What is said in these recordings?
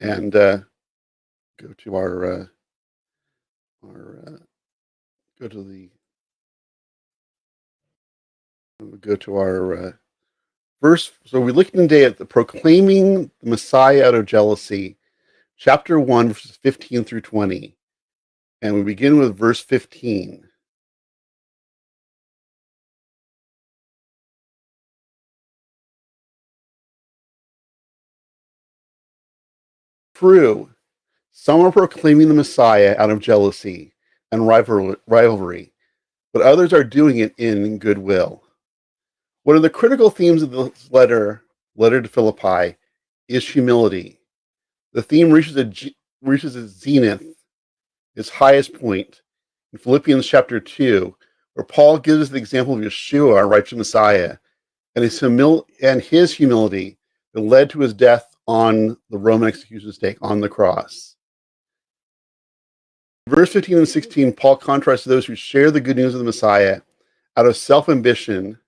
and go to our go to the go to our verse. So we're looking today at the proclaiming the Messiah out of jealousy, chapter 1, verses 15 through 20. And we begin with verse 15. True, some are proclaiming the Messiah out of jealousy and rivalry, but others are doing it in goodwill. One of the critical themes of this letter to Philippi, is humility. The theme reaches its zenith, its highest point, in Philippians chapter 2, where Paul gives us the example of Yeshua, our righteous Messiah, and his humility that led to his death on the Roman execution stake on the cross. Verse 15 and 16, Paul contrasts those who share the good news of the Messiah out of self-ambition,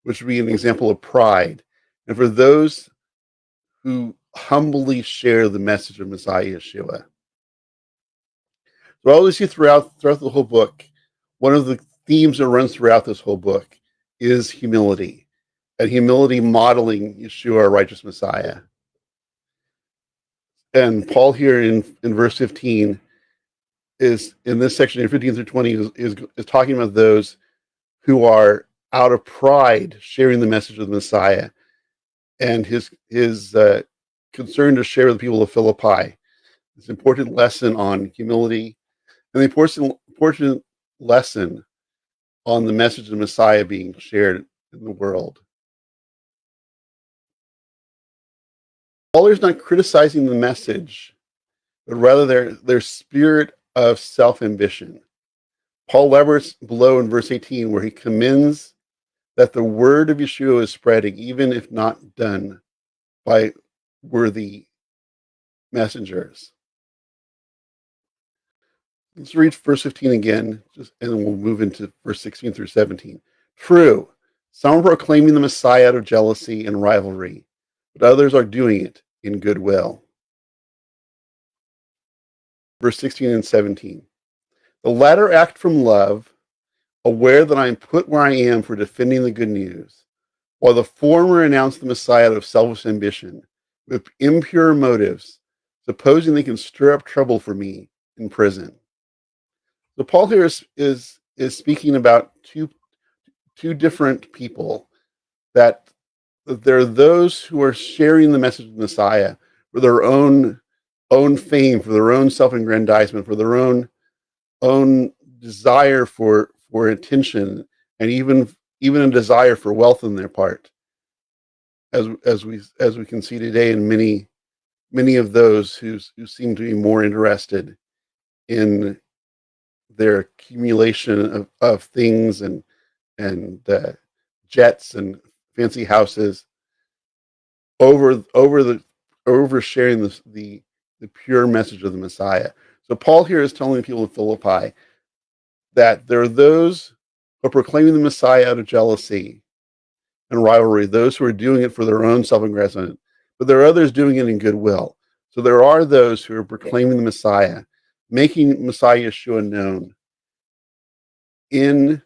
which would be an example of pride, and for those who humbly share the message of Messiah Yeshua. So all we see throughout the whole book, one of the themes that runs throughout this whole book is humility, and humility modeling Yeshua, our righteous Messiah. And Paul here in verse 15 is, in this section in 15 through 20, is talking about those who are out of pride sharing the message of the Messiah, and his concern to share with the people of Philippi this important lesson on humility, and the important lesson on the message of the Messiah being shared in the world. Paul is not criticizing the message, but rather their spirit of self-ambition. Paul elaborates below in verse 18, where he commends that the word of Yeshua is spreading, even if not done by worthy messengers. Let's read verse 15 again, and then we'll move into verse 16 through 17. True, some are proclaiming the Messiah out of jealousy and rivalry, but others are doing it in goodwill. Verse 16 and 17. The latter act from love, aware that I am put where I am for defending the good news, while the former announce the Messiah out of selfish ambition, with impure motives, supposing they can stir up trouble for me in prison. So Paul here is speaking about two different people, that there are those who are sharing the message of the Messiah for their own fame, for their own self-aggrandizement, for their own desire for attention, and even a desire for wealth on their part, as we can see today in many of those who seem to be more interested in their accumulation of things and jets and fancy houses over sharing the pure message of the Messiah. So Paul here is telling the people of Philippi that there are those who are proclaiming the Messiah out of jealousy and rivalry, those who are doing it for their own self-aggrandizement, but there are others doing it in goodwill. So there are those who are proclaiming the Messiah, making Messiah Yeshua known in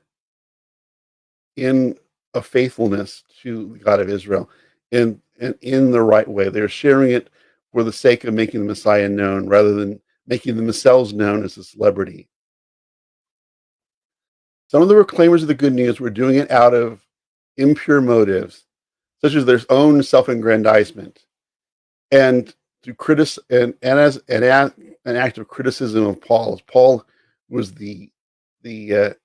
a faithfulness to the God of Israel, in the right way. They're sharing it for the sake of making the Messiah known, rather than making themselves known as a celebrity. Some of the proclaimers of the good news were doing it out of impure motives, such as their own self-aggrandizement, and to as an act of criticism of Paul. As Paul was the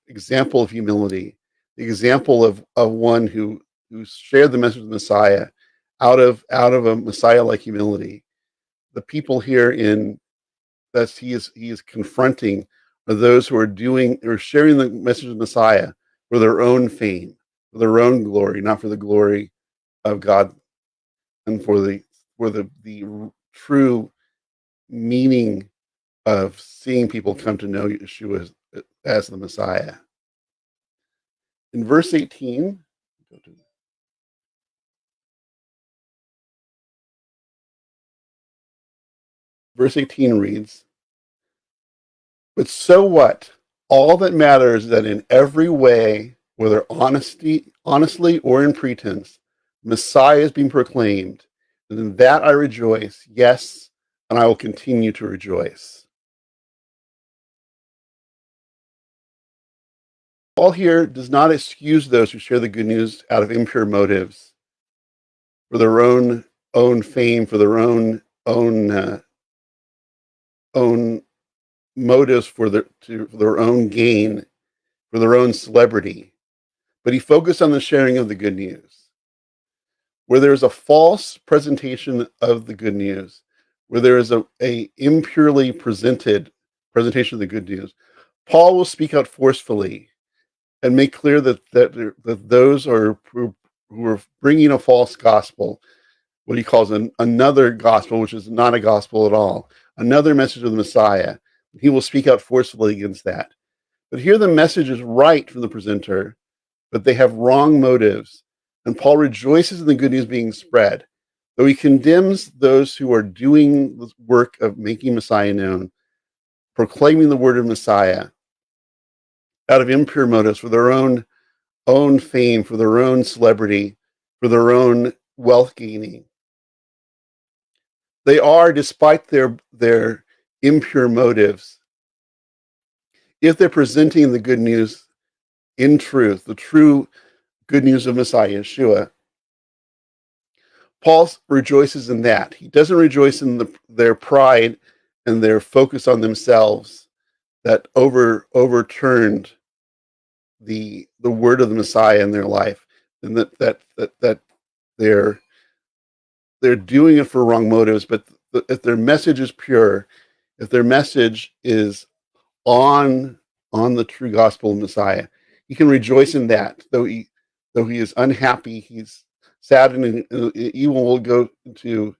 example of humility, the example of one who shared the message of the Messiah out of a Messiah-like humility. The people here that he is confronting are those who are sharing the message of the Messiah for their own fame, for their own glory, not for the glory of God, and for the true meaning of seeing people come to know Yeshua as the Messiah. In verse 18, Verse 18 reads, "But so what? All that matters is that in every way, whether honestly or in pretense, Messiah is being proclaimed, and in that I rejoice, yes, and I will continue to rejoice." Paul here does not excuse those who share the good news out of impure motives, for their own fame, for their own motives, for their own gain, for their own celebrity. But he focused on the sharing of the good news. Where there is a false presentation of the good news, where there is a impurely presented presentation of the good news, Paul will speak out forcefully and make clear that those who are bringing a false gospel, what he calls another gospel, which is not a gospel at all, another message of the Messiah, he will speak out forcefully against that. But here the message is right from the presenter, but they have wrong motives. And Paul rejoices in the good news being spread, though he condemns those who are doing the work of making Messiah known, proclaiming the word of Messiah out of impure motives for their own fame, for their own celebrity, for their own wealth gaining. They are, despite their impure motives, if they're presenting the good news in truth, the true good news of Messiah, Yeshua, Paul rejoices in that. He doesn't rejoice in their pride and their focus on themselves that overturned the word of the Messiah in their life, and that they're doing it for wrong motives. But if their message is pure, if their message is on the true gospel of Messiah, he can rejoice in that. Though he is unhappy, he's sad, and even will go to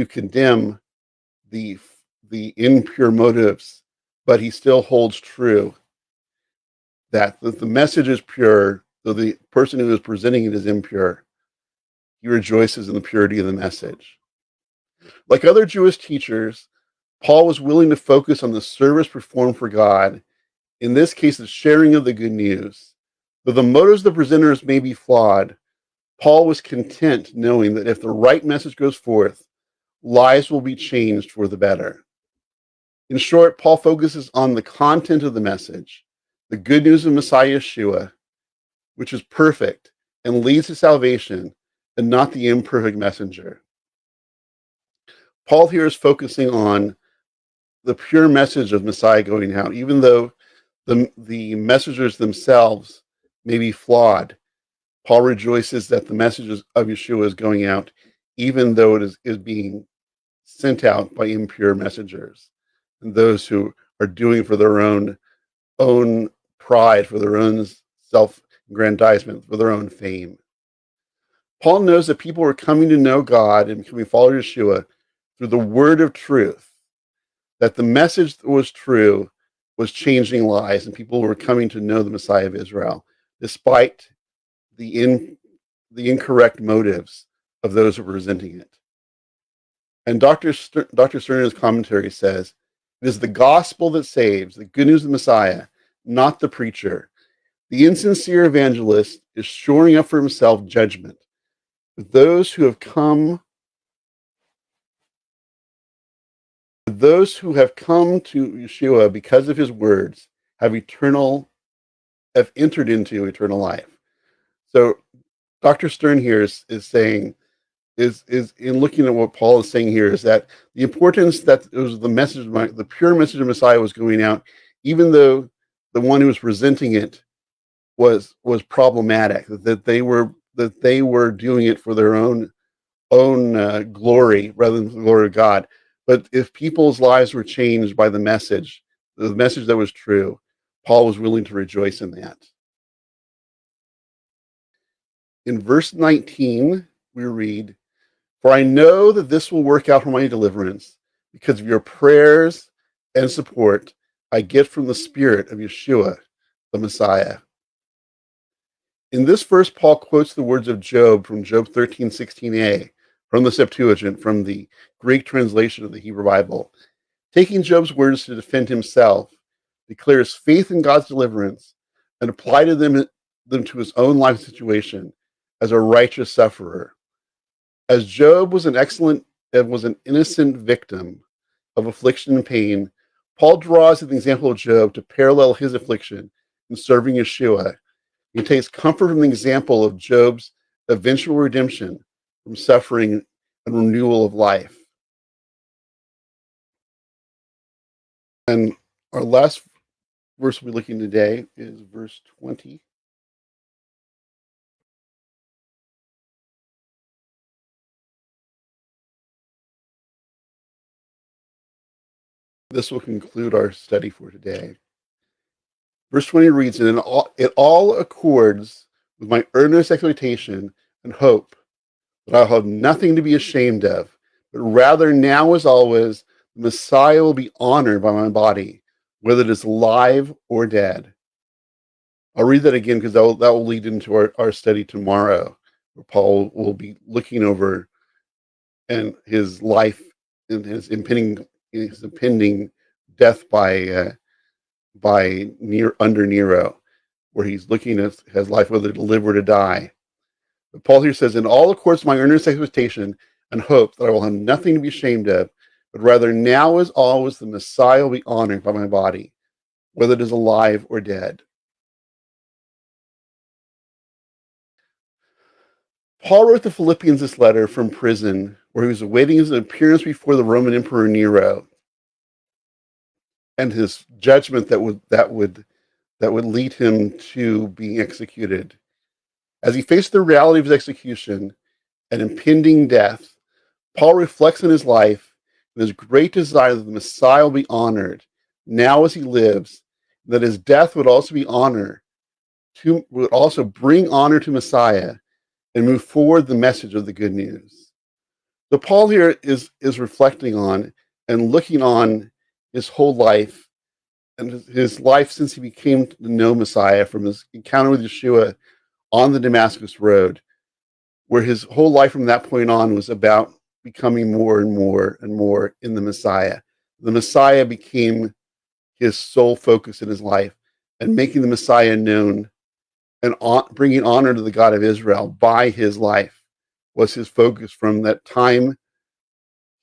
condemn the impure motives, but he still holds true that the message is pure, though the person who is presenting it is impure. He rejoices in the purity of the message. Like other Jewish teachers, Paul was willing to focus on the service performed for God, in this case, the sharing of the good news. Though the motives of the presenters may be flawed, Paul was content knowing that if the right message goes forth, lives will be changed for the better. In short, Paul focuses on the content of the message, the good news of Messiah Yeshua, which is perfect and leads to salvation, and not the imperfect messenger. Paul here is focusing on the pure message of Messiah going out, even though the messengers themselves may be flawed. Paul rejoices that the message of Yeshua is going out, even though it is being sent out by impure messengers and those who are doing it for their own pride, for their own self-aggrandizement, for their own fame. Paul knows that people are coming to know God and becoming followers of Yeshua through the word of truth, that the message that was true was changing lives, and people were coming to know the Messiah of Israel, despite the incorrect motives of those who were presenting it. And Dr. Stern in his commentary says, "It is the gospel that saves, the good news of the Messiah, not the preacher. The insincere evangelist is shoring up for himself judgment. But those who have come to Yeshua because of his words have entered into eternal life." So Dr. Stern here is saying, is in looking at what Paul is saying here, is that the importance that it was the pure message of Messiah was going out, even though the one who was presenting it was problematic, that they were doing it for their own glory rather than the glory of God. But if people's lives were changed by the message that was true, Paul was willing to rejoice in that. In verse 19, we read, "For I know that this will work out for my deliverance, because of your prayers and support I get from the Spirit of Yeshua, the Messiah." In this verse, Paul quotes the words of Job from Job 13:16a, from the Septuagint, from the Greek translation of the Hebrew Bible. Taking Job's words to defend himself, declares faith in God's deliverance, and applied them to his own life situation as a righteous sufferer. As Job was an innocent victim of affliction and pain, Paul draws an example of Job to parallel his affliction in serving Yeshua. He takes comfort from the example of Job's eventual redemption from suffering and renewal of life. And our last verse we're looking today is verse 20. This will conclude our study for today. Verse 20 reads, "And it all accords with my earnest expectation and hope that I'll have nothing to be ashamed of, but rather now as always, the Messiah will be honored by my body, whether it is alive or dead." I'll read that again because that will lead into our study tomorrow, where Paul will be looking over and his life and his impending death by under Nero, where he's looking at his life whether to live or to die. But Paul here says, "In all accords my earnest expectation and hope that I will have nothing to be ashamed of, but rather now as always the Messiah will be honored by my body, whether it is alive or dead." Paul wrote the Philippians this letter from prison, where he was awaiting his appearance before the Roman Emperor Nero and his judgment that would lead him to being executed. As he faced the reality of his execution and impending death, Paul reflects on his life and his great desire that the Messiah will be honored now as he lives, and that his death would also bring honor to Messiah and move forward the message of the good news. So Paul here is reflecting on and looking on his whole life and his life since he became to know Messiah, from his encounter with Yeshua on the Damascus Road, where his whole life from that point on was about becoming more and more and more in the Messiah. The Messiah became his sole focus in his life, and making the Messiah known and bringing honor to the God of Israel by his life was his focus from that time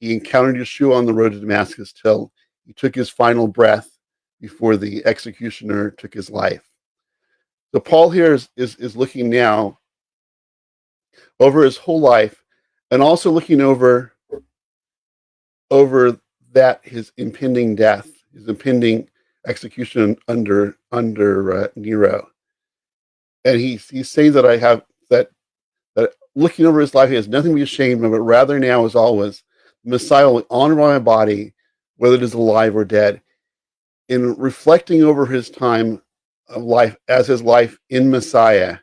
he encountered Yeshua on the road to Damascus till he took his final breath before the executioner took his life. So Paul here is looking now over his whole life, and also looking over that his impending death, his impending execution under Nero. And he's saying that that looking over his life, he has nothing to be ashamed of, but rather now as always, the Messiah will honor my body, whether it is alive or dead. In reflecting over his time of life as his life in Messiah,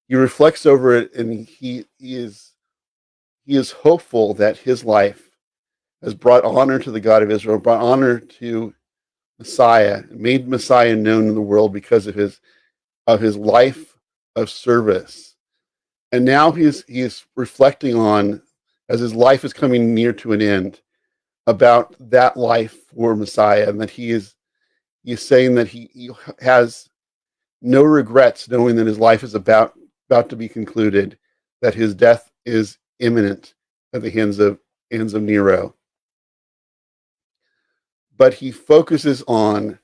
he reflects over it, and he is hopeful that his life has brought honor to the God of Israel, brought honor to Messiah, made Messiah known in the world because of his life of service. And now he is reflecting on, as his life is coming near to an end, about that life for Messiah, and that he is saying that he has no regrets, knowing that his life is about to be concluded, that his death is imminent at the hands of Nero. But he focuses on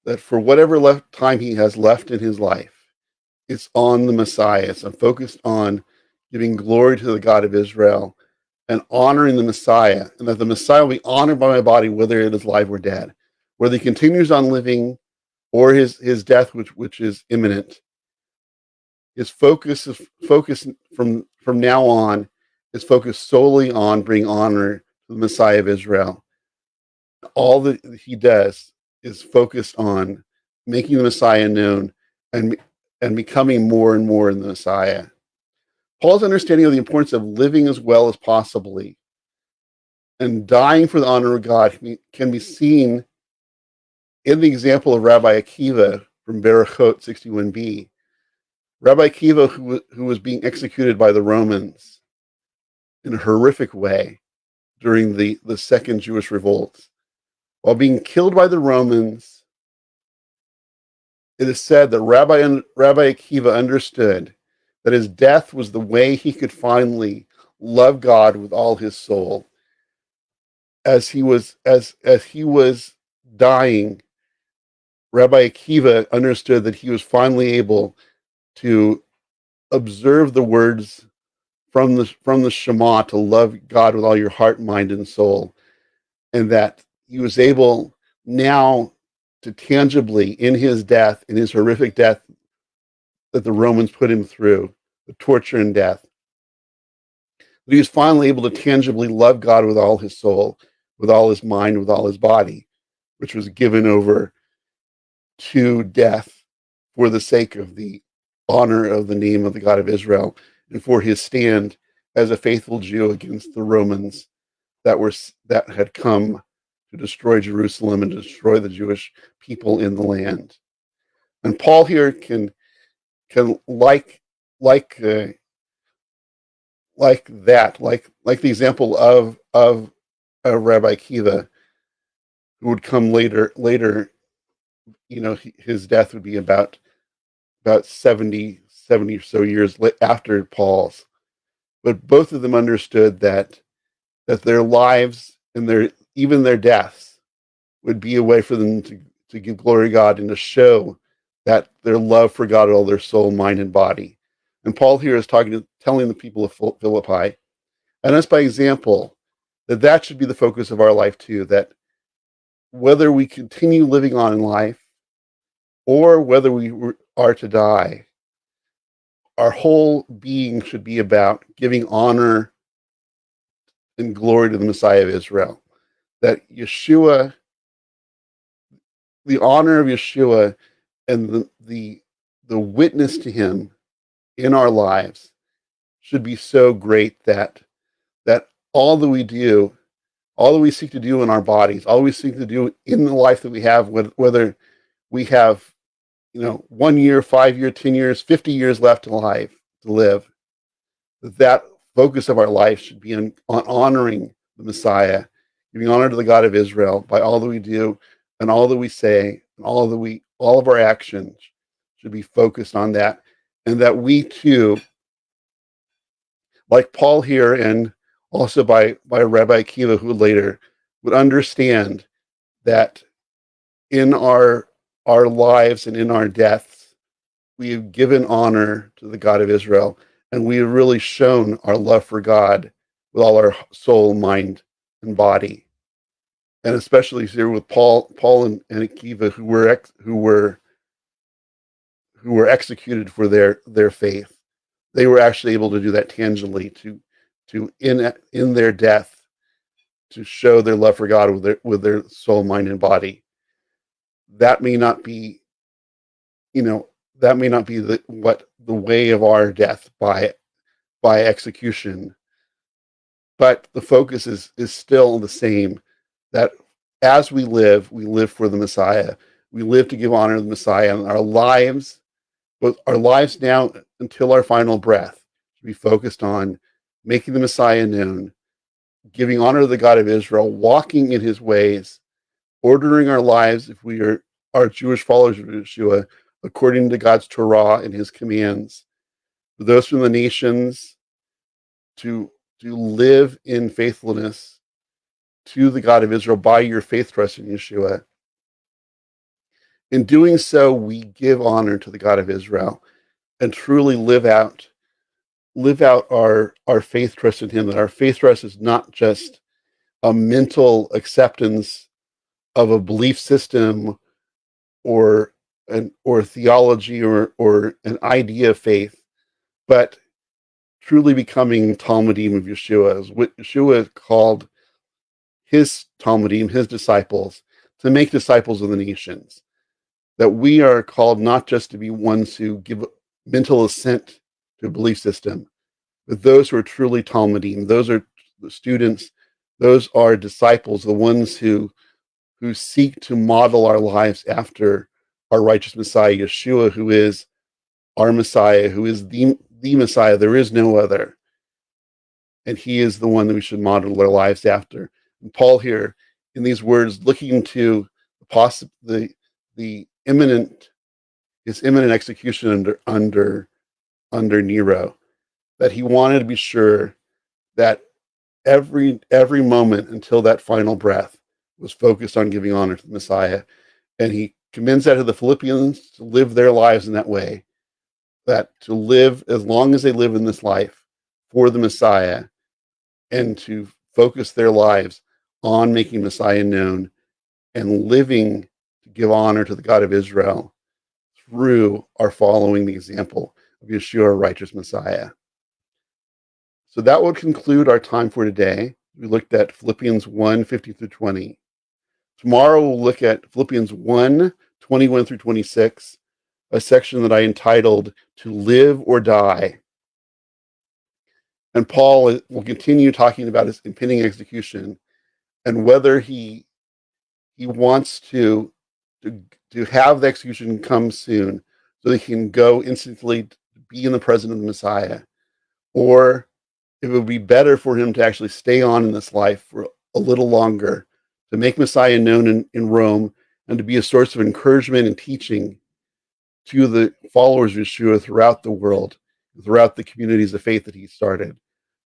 that for whatever time he has left in his life, it's on the Messiah. It's focused on giving glory to the God of Israel and honoring the Messiah, and that the Messiah will be honored by my body, whether it is alive or dead, whether he continues on living or his death, which is imminent. His focus from now on is focused solely on bringing honor to the Messiah of Israel. All that he does is focused on making the Messiah known and becoming more and more in the Messiah. Paul's understanding of the importance of living as well as possibly and dying for the honor of God can be seen in the example of Rabbi Akiva from Berachot 61b. Rabbi Akiva, who was being executed by the Romans, in a horrific way during the second Jewish revolt. While being killed by the Romans, it is said that Rabbi Akiva understood that his death was the way he could finally love God with all his soul. As he was dying, Rabbi Akiva understood that he was finally able to observe the words from the Shema to love God with all your heart, mind, and soul, and that he was able now to tangibly, in his death, in his horrific death that the Romans put him through, the torture and death, that he was finally able to tangibly love God with all his soul, with all his mind, with all his body, which was given over to death for the sake of the honor of the name of the God of Israel and for his stand as a faithful Jew against the Romans that had come to destroy Jerusalem and destroy the Jewish people in the land. And Paul here can like the example of Rabbi Akiva, who would come later. His death would be about 70 or so years after Paul's. But both of them understood that their lives and even their deaths would be a way for them to give glory to God and to show that their love for God with all their soul, mind, and body. And Paul here is telling the people of Philippi, and us by example, that should be the focus of our life too, that whether we continue living on in life or whether we are to die, our whole being should be about giving honor and glory to the Messiah of Israel. That Yeshua, the honor of Yeshua and the witness to him in our lives should be so great that all that we do, all that we seek to do in our bodies, all we seek to do in the life that we have, whether we have 1 year, 5 years, 10 years, 50 years left to live, that focus of our life should be on honoring the Messiah, giving honor to the God of Israel by all that we do and all that we say and all of our actions should be focused on that, and that we too, like Paul here and also by Rabbi Akiva, who later would understand that in our lives and in our deaths, we have given honor to the God of Israel, and we have really shown our love for God with all our soul, mind, and body. And especially here with Paul and Akiva, who were executed for their faith. They were actually able to do that tangibly, to in their death, to show their love for God with their soul, mind, and body. That may not be, the way of our death by execution, but the focus is still the same. That as we live for the Messiah. We live to give honor to the Messiah, and our lives now until our final breath should be focused on making the Messiah known, giving honor to the God of Israel, walking in his ways, ordering our lives, if we are Jewish followers of Yeshua, according to God's Torah and his commands. For those from the nations, to live in faithfulness to the God of Israel by your faith trust in Yeshua. In doing so, we give honor to the God of Israel and truly live out our faith trust in him, that our faith trust is not just a mental acceptance of a belief system or theology or an idea of faith, but truly becoming Talmudim of Yeshua, as what Yeshua called his Talmudim, his disciples, to make disciples of the nations. That we are called not just to be ones who give mental assent to a belief system, but those who are truly Talmudim, those are the students, those are disciples, the ones who seek to model our lives after our righteous Messiah, Yeshua, who is our Messiah, who is the Messiah. There is no other. and he is the one that we should model our lives after. And Paul here, in these words, looking to the imminent execution under Nero, that he wanted to be sure that every moment until that final breath was focused on giving honor to the Messiah. And he commends that to the Philippians to live their lives in that way, that to live as long as they live in this life for the Messiah, and to focus their lives on making Messiah known and living to give honor to the God of Israel through our following the example of Yeshua, our righteous Messiah. So that would conclude our time for today. We looked at Philippians 1, 50 through 20. Tomorrow we'll look at Philippians 1, 21 through 26, a section that I entitled To Live or Die. And Paul will continue talking about his impending execution and whether he wants to have the execution come soon so that he can go instantly to be in the presence of the Messiah, or it would be better for him to actually stay on in this life for a little longer, to make Messiah known in Rome, and to be a source of encouragement and teaching to the followers of Yeshua throughout the world, throughout the communities of faith that he started.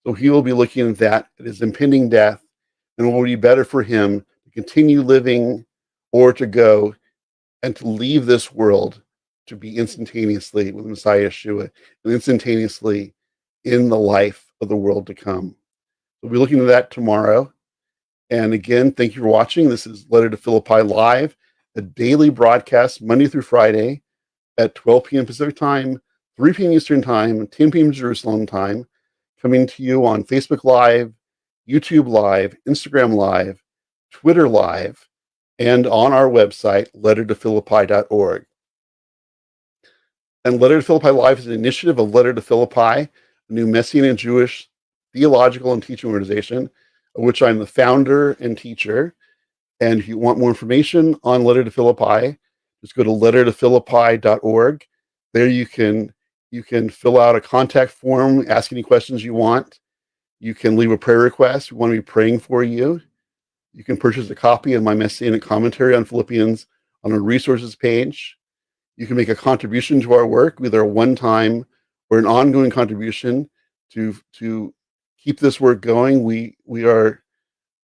So he will be looking at that, at his impending death, and it will be better for him to continue living or to go and to leave this world to be instantaneously with Messiah Yeshua and instantaneously in the life of the world to come. We'll be looking at that tomorrow. And again, thank you for watching. This is Letter to Philippi Live, a daily broadcast Monday through Friday at 12 p.m. Pacific Time, 3 p.m. Eastern Time, 10 p.m. Jerusalem Time, coming to you on Facebook Live, YouTube Live, Instagram Live, Twitter Live, and on our website, lettertophilippi.org. And Letter to Philippi Live is an initiative of Letter to Philippi, a new Messianic Jewish theological and teaching organization, of which I'm the founder and teacher. And if you want more information on Letter to Philippi, just go to lettertophilippi.org. There you can fill out a contact form, ask any questions you want. You can leave a prayer request. We want to be praying for you. You can purchase a copy of my Messianic commentary on Philippians on our resources page. You can make a contribution to our work, either a one-time or an ongoing contribution to keep this work going. We are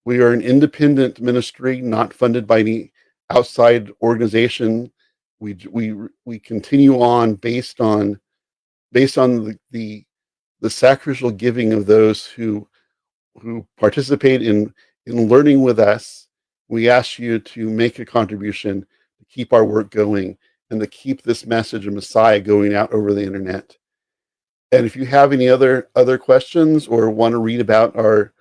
an independent ministry, not funded by any outside organization. We continue on based on the sacrificial giving of those who participate in learning with us. We ask you to make a contribution to keep our work going and to keep this message of Messiah going out over the internet. And if you have any other questions or want to read about our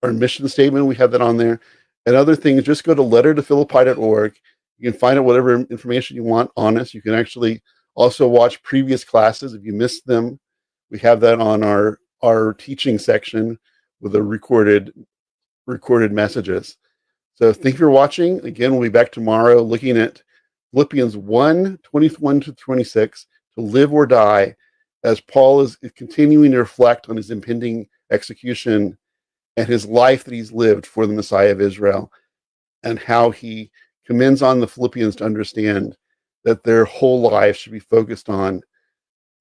mission statement, we have that on there. And other things, just go to lettertophilippi.org. You can find out whatever information you want on us. You can actually also watch previous classes if you missed them. We have that on our teaching section with the recorded messages. So thank you for watching. Again, we'll be back tomorrow looking at Philippians 1, 21 to 26, to live or die, as Paul is continuing to reflect on his impending execution and his life that he's lived for the Messiah of Israel, and how he commends on the Philippians to understand that their whole life should be focused on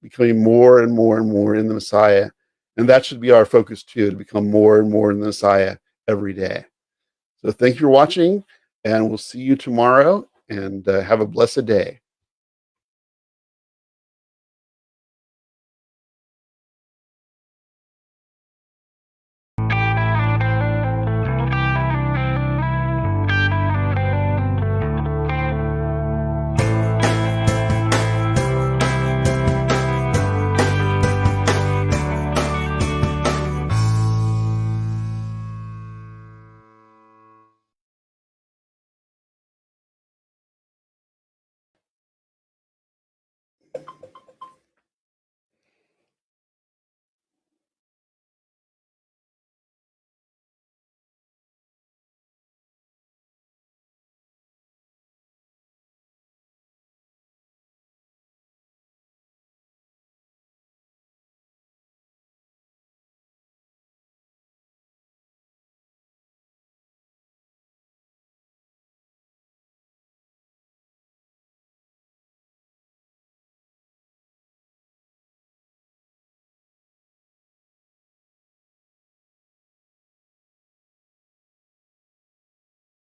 becoming more and more and more in the Messiah. And that should be our focus too, to become more and more in the Messiah every day. So thank you for watching, and we'll see you tomorrow, and have a blessed day.